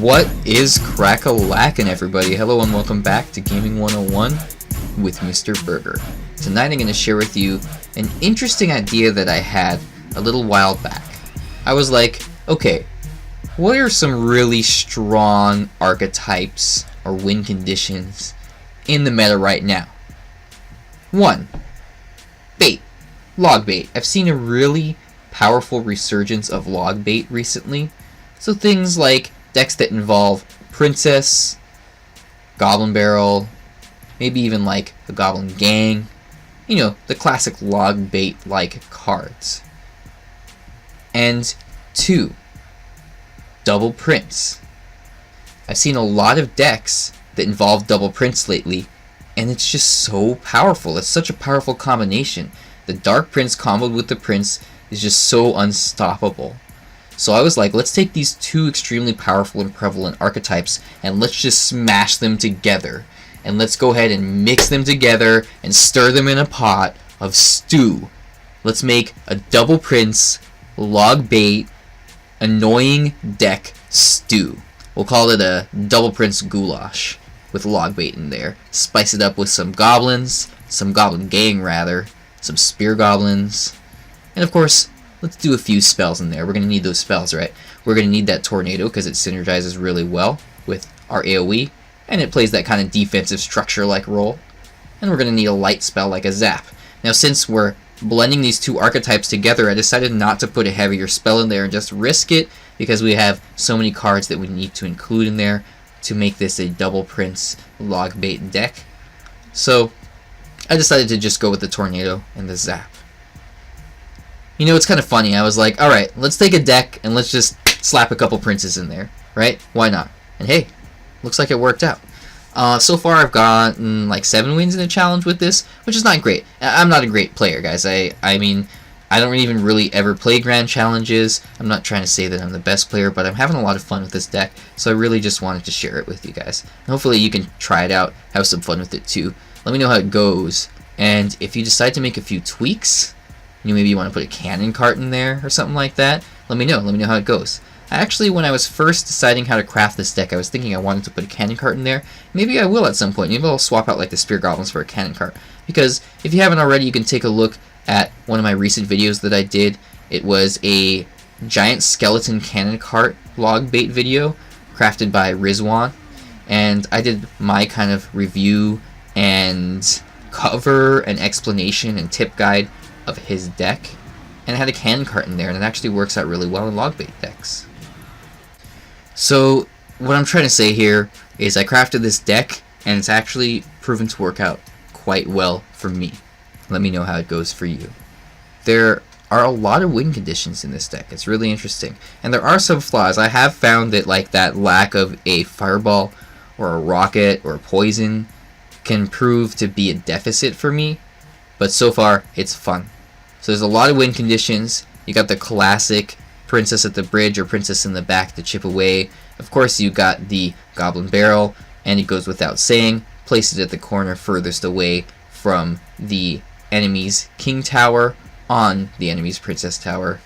What is crack-a-lackin', everybody? Hello and welcome back to Gaming 101 with Mr. Berger. Tonight I'm going to share with you an interesting idea that I had a little while back. I was like, okay, what are some really strong archetypes or win conditions in the meta right now? 1. Bait. Log bait. I've seen a really powerful resurgence of log bait recently. So things like decks that involve Princess, Goblin Barrel, maybe even like the Goblin Gang, you know, the classic log bait like cards. And 2, double prints. I've seen a lot of decks that involve double prints lately, and it's just so powerful. It's such a powerful combination. The dark prince comboed with the prince is just so unstoppable. So I was like, let's take these two extremely powerful and prevalent archetypes and let's just smash them together. And let's go ahead and mix them together and stir them in a pot of stew. Let's make a double prince, log bait, annoying deck stew. We'll call it a double prince goulash with log bait in there. Spice it up with some goblins, some Goblin Gang rather, some Spear Goblins, and of course, let's do a few spells in there. We're going to need those spells, right? We're going to need that tornado because it synergizes really well with our AoE, and it plays that kind of defensive structure-like role. And we're going to need a light spell like a zap. Now, since we're blending these two archetypes together, I decided not to put a heavier spell in there and just risk it because we have so many cards that we need to include in there to make this a double prince log bait deck. So I decided to just go with the tornado and the zap. You know, it's kind of funny. I was like, alright, let's take a deck and let's just slap a couple princes in there, right? Why not? And hey, looks like it worked out. So far I've gotten like 7 wins in a challenge with this, which is not great. I'm not a great player, guys. I mean, I don't even really ever play grand challenges. I'm not trying to say that I'm the best player, but I'm having a lot of fun with this deck, so I really just wanted to share it with you guys. And hopefully you can try it out, have some fun with it too. Let me know how it goes, and if you decide to make a few tweaks, maybe you want to put a cannon cart in there or something like that, let me know how it goes. Actually, when I was first deciding how to craft this deck, I was thinking I wanted to put a cannon cart in there. Maybe I will at some point. Maybe I'll swap out like the Spear Goblins for a cannon cart. Because if you haven't already, you can take a look at one of my recent videos that I did. It was a giant skeleton cannon cart log bait video crafted by Rizwan. And I did my kind of review and cover and explanation and tip guide of his deck, and it had a cannon cart in there, and it actually works out really well in log bait decks. So what I'm trying to say here is I crafted this deck, and it's actually proven to work out quite well for me. Let me know how it goes for you. There are a lot of win conditions in this deck. It's really interesting, and there are some flaws. I have found that like that lack of a fireball or a rocket or a poison can prove to be a deficit for me, but so far it's fun. So there's a lot of win conditions. You got the classic princess at the bridge or princess in the back to chip away. Of course, you got the Goblin Barrel, and it goes without saying, place it at the corner furthest away from the enemy's king tower on the enemy's princess tower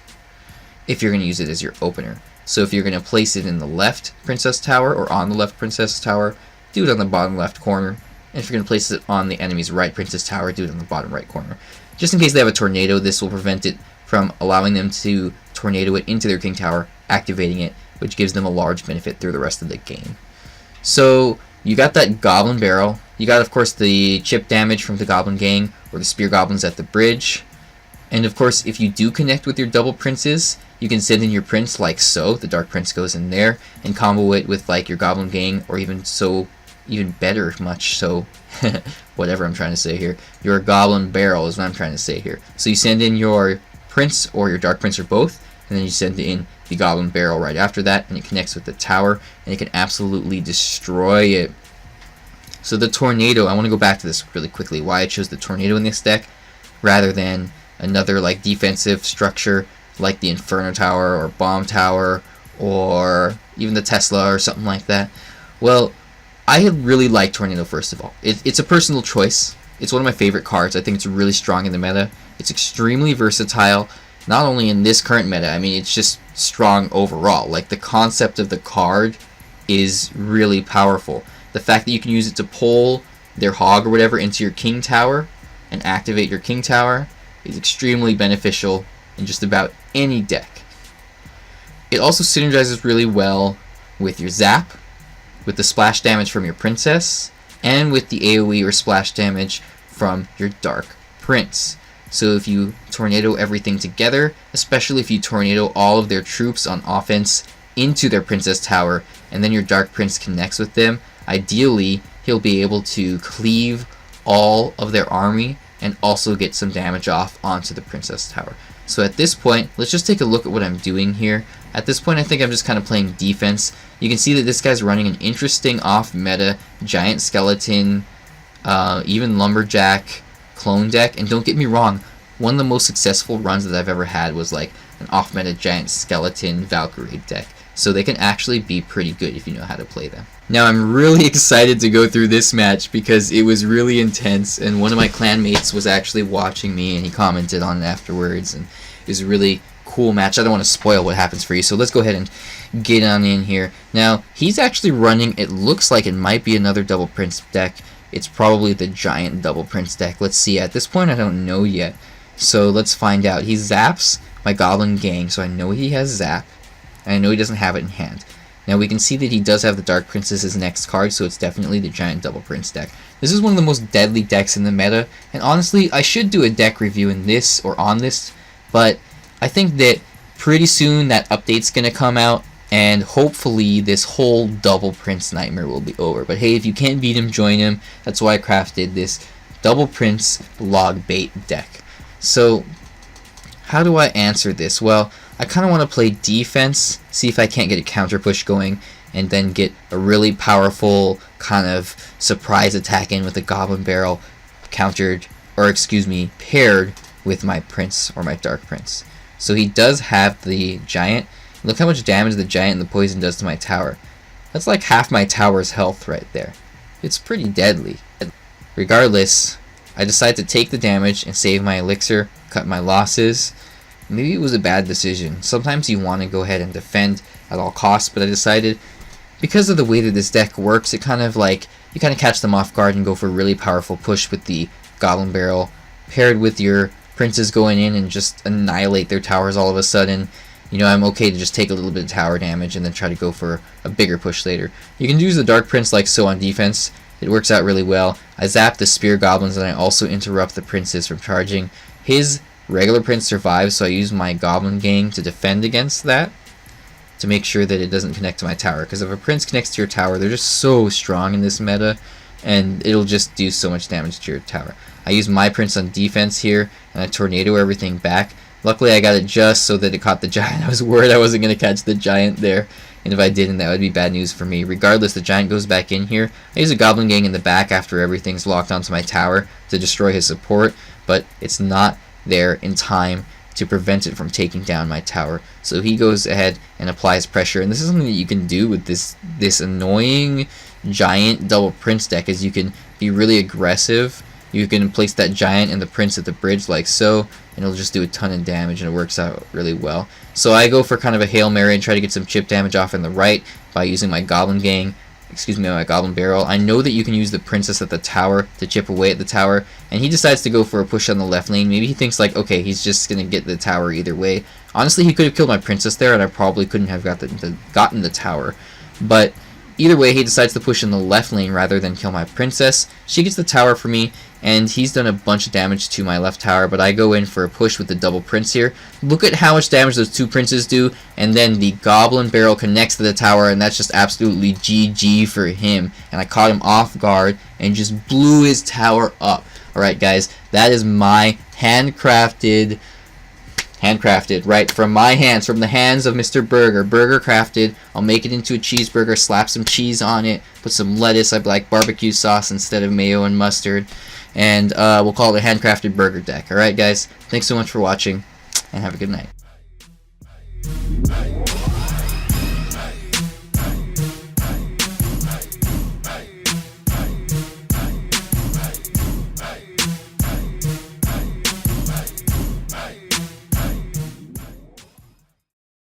if you're going to use it as your opener. So if you're going to place it in the left princess tower or on the left princess tower, do it on the bottom left corner. And if you're going to place it on the enemy's right princess tower, do it on the bottom right corner. Just in case they have a tornado, this will prevent it from allowing them to tornado it into their king tower, activating it, which gives them a large benefit through the rest of the game. So you got that Goblin Barrel. You got, of course, the chip damage from the Goblin Gang or the Spear Goblins at the bridge. And of course, if you do connect with your double princes, you can send in your prince like so. The Dark Prince goes in there and combo it with like your Goblin Gang, or even better, much so, whatever I'm trying to say here. Your Goblin Barrel is what I'm trying to say here. So you send in your Prince or your Dark Prince or both, and then you send in the Goblin Barrel right after that, and it connects with the tower, and it can absolutely destroy it. So the tornado, I want to go back to this really quickly, why I chose the tornado in this deck rather than another like defensive structure like the Inferno Tower or Bomb Tower or even the Tesla or something like that. Well, I really like Tornado, first of all. It's a personal choice. It's one of my favorite cards. I think it's really strong in the meta. It's extremely versatile, not only in this current meta, I mean, it's just strong overall. Like, the concept of the card is really powerful. The fact that you can use it to pull their hog or whatever into your king tower and activate your king tower is extremely beneficial in just about any deck. It also synergizes really well with your zap, with the splash damage from your princess, and with the AoE or splash damage from your dark prince. So if you tornado everything together, especially if you tornado all of their troops on offense into their princess tower, and then your dark prince connects with them, ideally he'll be able to cleave all of their army and also get some damage off onto the princess tower. So at this point, let's just take a look at what I'm doing here. At this point, I think I'm just kind of playing defense. You can see that this guy's running an interesting off-meta giant skeleton, even lumberjack clone deck. And don't get me wrong, one of the most successful runs that I've ever had was like an off-meta giant skeleton Valkyrie deck. So they can actually be pretty good if you know how to play them. Now I'm really excited to go through this match because it was really intense, and one of my clanmates was actually watching me and he commented on it afterwards, and it was a really cool match. I don't want to spoil what happens for you, so let's go ahead and get on in here. Now he's actually running, it looks like it might be another double prince deck. It's probably the giant double prince deck. Let's see. At this point I don't know yet, so let's find out. He zaps my Goblin Gang, so I know he has zap, and I know he doesn't have it in hand. Now we can see that he does have the Dark Prince as his next card, so it's definitely the giant double prince deck. This is one of the most deadly decks in the meta, and honestly I should do a deck review in this or on this, but I think that pretty soon that update's gonna come out, and hopefully this whole double prince nightmare will be over. But hey, if you can't beat him, join him. That's why I crafted this double prince log bait deck. So how do I answer this? Well, I kind of want to play defense, see if I can't get a counter push going, and then get a really powerful kind of surprise attack in with a Goblin Barrel countered, or excuse me, paired with my prince or my dark prince. So he does have the giant. Look how much damage the giant and the poison does to my tower. That's like half my tower's health right there. It's pretty deadly. Regardless, I decide to take the damage and save my elixir, cut my losses. Maybe it was a bad decision. Sometimes you want to go ahead and defend at all costs, but I decided because of the way that this deck works, it kind of like, you kind of catch them off guard and go for a really powerful push with the Goblin Barrel, paired with your princes going in and just annihilate their towers all of a sudden. You know, I'm okay to just take a little bit of tower damage and then try to go for a bigger push later. You can use the Dark Prince like so on defense. It works out really well. I zap the Spear Goblins and I also interrupt the princes from charging. His regular prince survives, so I use my Goblin Gang to defend against that, to make sure that it doesn't connect to my tower. Because if a prince connects to your tower, they're just so strong in this meta, and it'll just do so much damage to your tower. I use my prince on defense here, and I tornado everything back. Luckily I got it just so that it caught the giant. I was worried I wasn't going to catch the giant there, and if I didn't, that would be bad news for me. Regardless, the giant goes back in here. I use a Goblin Gang in the back after everything's locked onto my tower to destroy his support, but it's not there in time to prevent it from taking down my tower. So he goes ahead and applies pressure, and this is something that you can do with this annoying giant double prince deck, is you can be really aggressive. You can place that giant and the prince at the bridge like so, and it'll just do a ton of damage, and it works out really well. So I go for kind of a Hail Mary and try to get some chip damage off in the right by using my Goblin Gang, my Goblin Barrel. I know that you can use the princess at the tower to chip away at the tower, and he decides to go for a push on the left lane. Maybe he thinks like, okay, he's just gonna get the tower either way. Honestly, he could have killed my princess there, and I probably couldn't have gotten the tower. But either way, he decides to push in the left lane rather than kill my princess. She gets the tower for me, and he's done a bunch of damage to my left tower, but I go in for a push with the double prince here. Look at how much damage those two princes do, and then the Goblin Barrel connects to the tower, and that's just absolutely GG for him. And I caught him off guard and just blew his tower up. Alright guys, that is my handcrafted, right, from my hands, from the hands of Mr. Berger. Berger crafted. I'll make it into a cheeseburger, slap some cheese on it, put some lettuce. I like barbecue sauce instead of mayo and mustard. And we'll call it a handcrafted burger deck. Alright guys, thanks so much for watching, and have a good night.